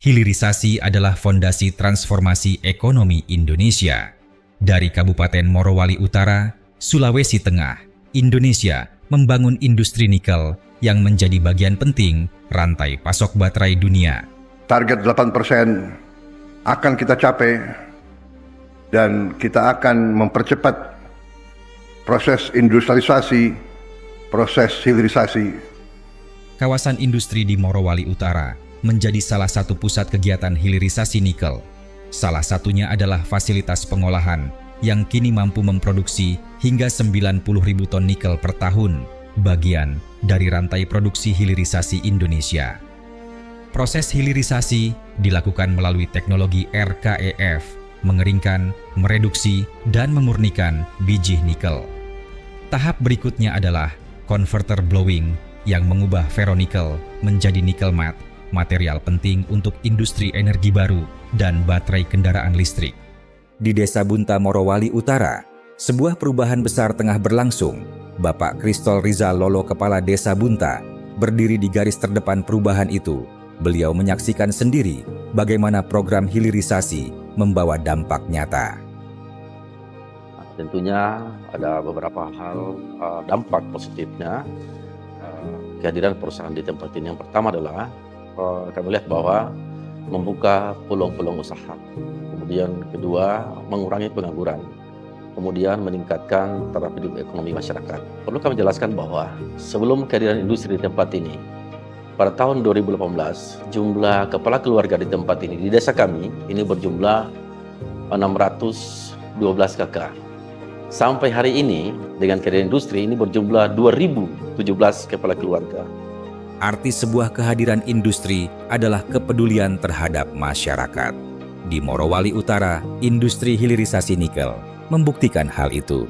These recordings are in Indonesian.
Hilirisasi adalah fondasi transformasi ekonomi Indonesia. Dari Kabupaten Morowali Utara, Sulawesi Tengah, Indonesia membangun industri nikel yang menjadi bagian penting rantai pasok baterai dunia. Target 8% akan kita capai dan kita akan mempercepat proses industrialisasi, proses hilirisasi. Kawasan industri di Morowali Utara menjadi salah satu pusat kegiatan hilirisasi nikel. Salah satunya adalah fasilitas pengolahan yang kini mampu memproduksi hingga 90.000 ton nikel per tahun, bagian dari rantai produksi hilirisasi Indonesia. Proses hilirisasi dilakukan melalui teknologi RKEF, mengeringkan, mereduksi, dan memurnikan biji nikel. Tahap berikutnya adalah converter blowing yang mengubah ferronikel menjadi nikel matte, material penting untuk industri energi baru dan baterai kendaraan listrik. Di Desa Bunta Morowali Utara, sebuah perubahan besar tengah berlangsung. Bapak Kristol Rizal Lolo, Kepala Desa Bunta, berdiri di garis terdepan perubahan itu. Beliau menyaksikan sendiri bagaimana program hilirisasi membawa dampak nyata. Tentunya ada beberapa hal dampak positifnya kehadiran perusahaan di tempat ini. Yang pertama adalah kami lihat bahwa membuka peluang-peluang usaha. Kemudian kedua, mengurangi pengangguran. Kemudian meningkatkan taraf hidup ekonomi masyarakat. Perlu kami jelaskan bahwa sebelum kehadiran industri di tempat ini, pada tahun 2018, jumlah kepala keluarga di tempat ini, di desa kami, ini berjumlah 612 kakak. Sampai hari ini, dengan kehadiran industri ini berjumlah 2.017 kepala keluarga. Arti sebuah kehadiran industri adalah kepedulian terhadap masyarakat. Di Morowali Utara, industri hilirisasi nikel membuktikan hal itu.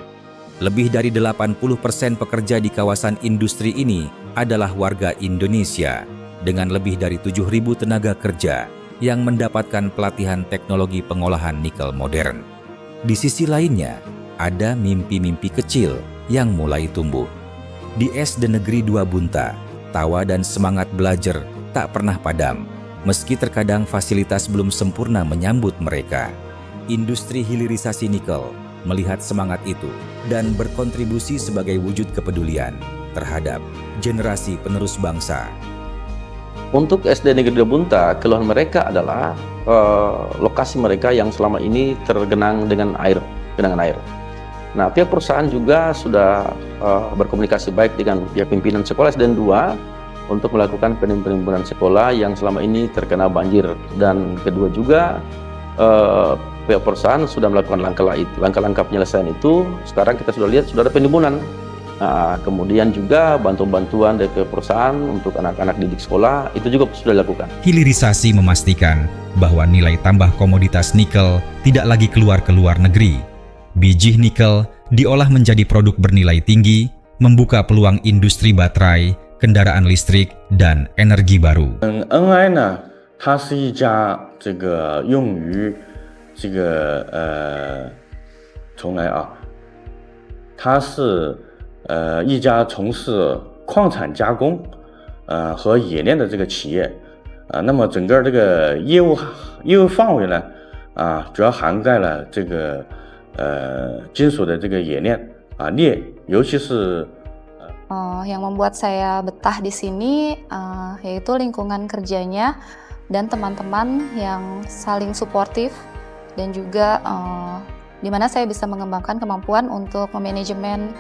Lebih dari 80% pekerja di kawasan industri ini adalah warga Indonesia dengan lebih dari 7.000 tenaga kerja yang mendapatkan pelatihan teknologi pengolahan nikel modern. Di sisi lainnya, ada mimpi-mimpi kecil yang mulai tumbuh. Di SD Negeri 2 Bunta, tawa dan semangat belajar tak pernah padam, meski terkadang fasilitas belum sempurna menyambut mereka. Industri hilirisasi nikel melihat semangat itu dan berkontribusi sebagai wujud kepedulian terhadap generasi penerus bangsa. Untuk SD Negeri 2 Bunta, keluhan mereka adalah lokasi mereka yang selama ini tergenang dengan genangan air. Nah, pihak perusahaan juga sudah berkomunikasi baik dengan pihak pimpinan sekolah SD 2 untuk melakukan penimbunan sekolah yang selama ini terkena banjir. Dan kedua juga pihak perusahaan sudah melakukan langkah-langkah penyelesaian itu. Sekarang kita sudah lihat sudah ada penimbunan. Nah, kemudian juga bantuan-bantuan dari perusahaan untuk anak-anak didik sekolah itu juga sudah dilakukan. Hilirisasi memastikan bahwa nilai tambah komoditas nikel tidak lagi keluar ke luar negeri. Biji nikel diolah menjadi produk bernilai tinggi, membuka peluang industri baterai, kendaraan listrik, dan energi baru. NI 呢，它是一家用于重来啊，它是一家从事矿产加工和冶炼的这个企业那么整个这个业务范围呢主要涵盖了这个金属的这个冶炼镍，尤其是 yang membuat saya betah di sini yaitu lingkungan kerjanya dan teman-teman yang saling suportif dan juga di mana saya bisa mengembangkan kemampuan untuk memanajemen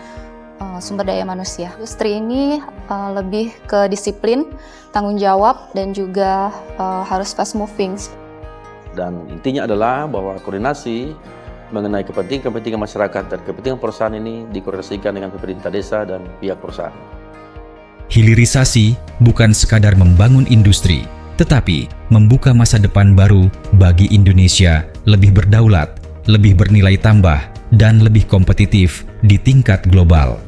sumber daya manusia. Industri ini lebih ke disiplin, tanggung jawab, dan juga harus fast moving. Dan intinya adalah bahwa koordinasi mengenai kepentingan masyarakat dan kepentingan perusahaan ini dikoordinasikan dengan pemerintah desa dan pihak perusahaan. Hilirisasi bukan sekadar membangun industri, tetapi membuka masa depan baru bagi Indonesia lebih berdaulat, lebih bernilai tambah, dan lebih kompetitif di tingkat global.